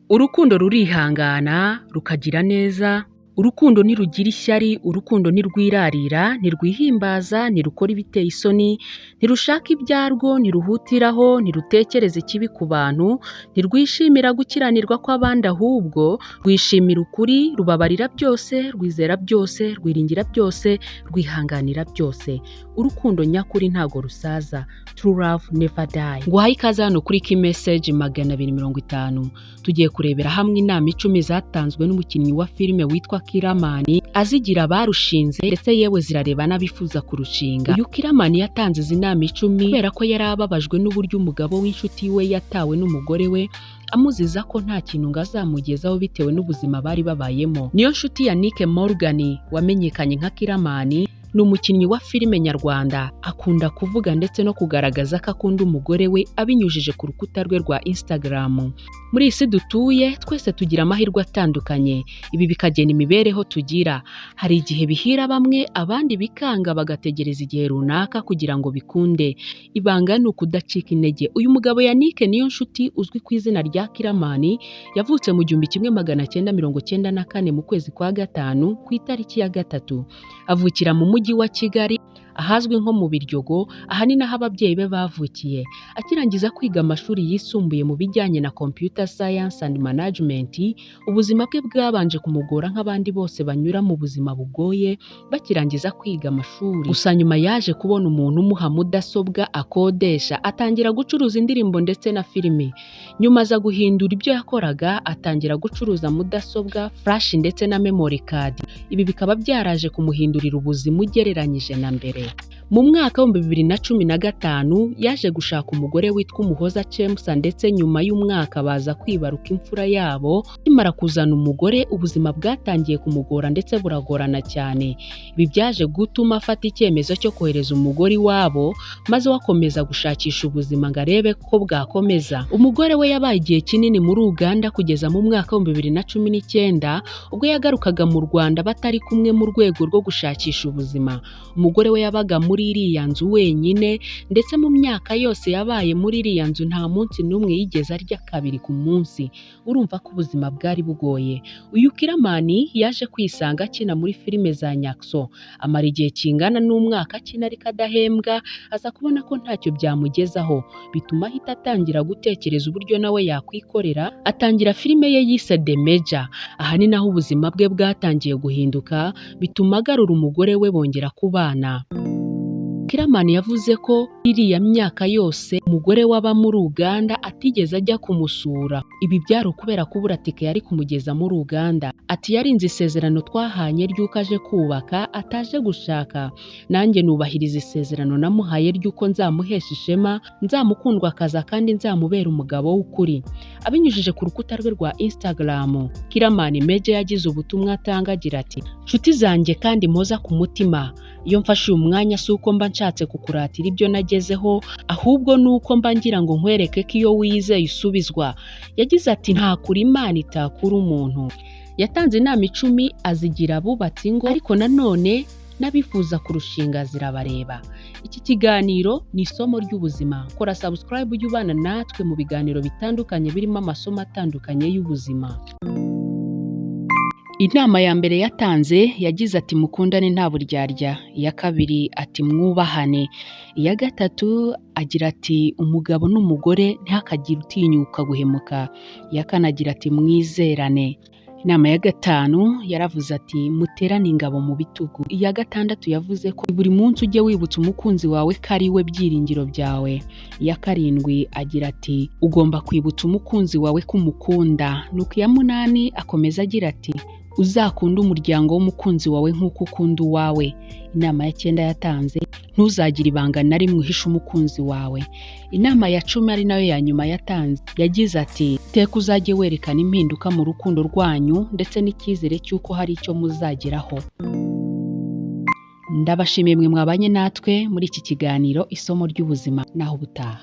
Urukundo rurihangana, rukagira neza. Urukundo ntirugira ishyari, urukundo ntirwirarira, ntirwihimbaza, ntirukora ibiteye isoni, ntirushaka ibyarwo, ntiruhutiraho, ntirutekereza ikibi ku bantu, ntirwishimira gukiranirwa kw'abandi, ahubwo rwishimira ukuri, rubabarira byose, rwizera byose, rwiringira byose, rwihanganira byose. Urukundo nyakuri ntago rusaza. True love never die. Nguhaye ikaze hano kuri Key Message 250. Tugiye kurebera hamwe inama 10 zatanzwe n'umukinnyi wa filime witwa Kiramani, azigira barushinze ndetse yewe zirareba n'abifuza kurushinga. Uyu Kiramani yatanze izi nama 10 kubera ko yari ababajwe n'uburyo umugabo w'inshuti we yatawe n'umugore we, amuziza ko nta kintu ngazamugezaho bitewe n'ubuzima bari babayemo. Niyo nshuti ya Nick Morgan wamenyekanye nka Kiramani, ni umukinnyi wa filime nyarwanda, akunda kuvuga ndetse no kugaragaza ko akunda umugore we abinyujije ku rukuta rwe rwa Instagram. Muri isi dutuye twese tugira amahirwe atandukanye, ibi bikagena imibereho tugira. Hari igihe bihira bamwe, abandi bikanga bagategereza igihe runaka kugira ngo bikunde. Ibanga ni ukudacika intege. Uyu mugabo Yannick niyo nshuti uzwi ku izina rya Kiramani, yavutse mu 1994 mu kwezi kwa gatanu ku itariki ya 3. Avukira mu mujyi wa Kigali, ahazwi nko mu Biryogo, ahanini aho ababyeyi be bavukiye. Akirangiza kwiga amashuri yisumbuye mu bijyanye na Computer Science and Management, ubuzima bwe bwabanje kumugora nk'abandi bose banyura mu buzima bugoye bakirangiza kwiga amashuri. Gusa nyuma yaje kubona umuntu umuha mudasobwa akodesha, atangira gucuruza indirimbo ndetse na filime. Nyuma aza guhindura ibyo yakoraga, atangira gucuruza mudasobwa, flash ndetse na memory card. Ibi bikaba byaraje kumuhindurira ubuzima ugereranyije na mbere. Mu mwaka wa 2015 yaje gushaka umugore witwa Umuhoza Chemsa, ndetse nyuma y'umwaka baza kwibaruka imfura yabo. Kimara kuzana umugore, ubuzima bwatangiye kumugora ndetse buragorana cyane. Ibi byaje gutuma afata icyemezo cyo kohereza umugore wabo, maze wakomeza gushakisha ubuzima ngo arebe ko bwakomeza. Umugore we yabaye igihe kinini muri Uganda kugeza mu mwaka wa 2019 ubwo yagarukaga mu Rwanda batari kumwe mu rwego rwo gushakisha ubuzima. Umugore we yabaga muri iriya nzu wenyine, ndetse mu myaka yose yabaye muri iriya nzu nta munsi n'umwe yigeze arya kabiri ku munsi. Urumva ko ubuzima bwari bugoye. Uyu Kiramani yaje kwisanga akina muri filime za Nyakso, amara igihe kingana n'umwaka akina ariko adahembwa, aza kubona ko ntacyo byamugezaho, bituma ahita atangira gutekereza uburyo nawe yakwikorera. Atangira filime ye yise The Major. Aha ni naho ubuzima bwe bwatangiye guhinduka, bituma agarura umugore we bongera kubana. Kiramani yavuze ko iriya myaka yose umugore waba muri Uganda atigeze ajya kumusura. Ibi byari ukubera kubura tike yari kumugeza muri Uganda. Ati yarinze isezerano twahanye ry'uko aje kubaka, ataje gushaka. Nanjye nubahiriza isezerano namuhaye ry'uko nzamuhesha ishema, nzamukundwa akaza kandi nzamubera umugabo w'ukuri. Abinyujije ku rukuta rwe rwa Instagram, Kiramani Meje yagize ubutumwa atanga agira ati: "Nshuti zanjye kandi mpoza ku mutima, iyo mfashe uyu mwanya si uko mba nshatse kukuratira ibyo nagezeho, ahubwo nuko mba ngira ngo nkwereke ko iyo wizeye usubizwa." Yagize ati "Nta kuri Imana itakura umuntu." Yatanze inama 10 azigira abubatsi ingo, ariko nanone n'abifuza kurushinga zirabareba. Iki kiganiro ni isomo ry'ubuzima. Kora subscribe ujye ubana natwe mu biganiro bitandukanye birimo amasomo atandukanye y'ubuzima. Inama ya mbere yatanze yagize ati mukundane nta buryarya. Iya kabiri ati mwubahane. Iya gatatu agira ati umugabo n'umugore ntihakagire utinyuka guhemuka. Iya kane agira ati mwizerane. Inama ya gatanu yaravuze ati muterane ingabo mu bitugu. Iya gatandatu yavuze ko buri munsi ujye wibutsa umukunzi wawe ko ari we byiringiro byawe. Iya karindwi agira ati ugomba kwibutsa umukunzi wawe ko umukunda. Nuko iya munani akomeza agira ati uzakunda umuryango w'umukunzi wawe nk'uko ukunda uwawe. Inama ya 9 yatanze ntuzagire ibanga na rimwe uhisha umukunzi wawe. Inama ya 10 ari nayo ya nyuma yatanze yagize ati teka uzajye werekana impinduka mu rukundo rwanyu ndetse n'icyizere cy'uko hari icyo muzageraho. Ndabashimiye mwe mwabanye natwe muri iki kiganiro isomo ry'ubuzima, naho ubutaha.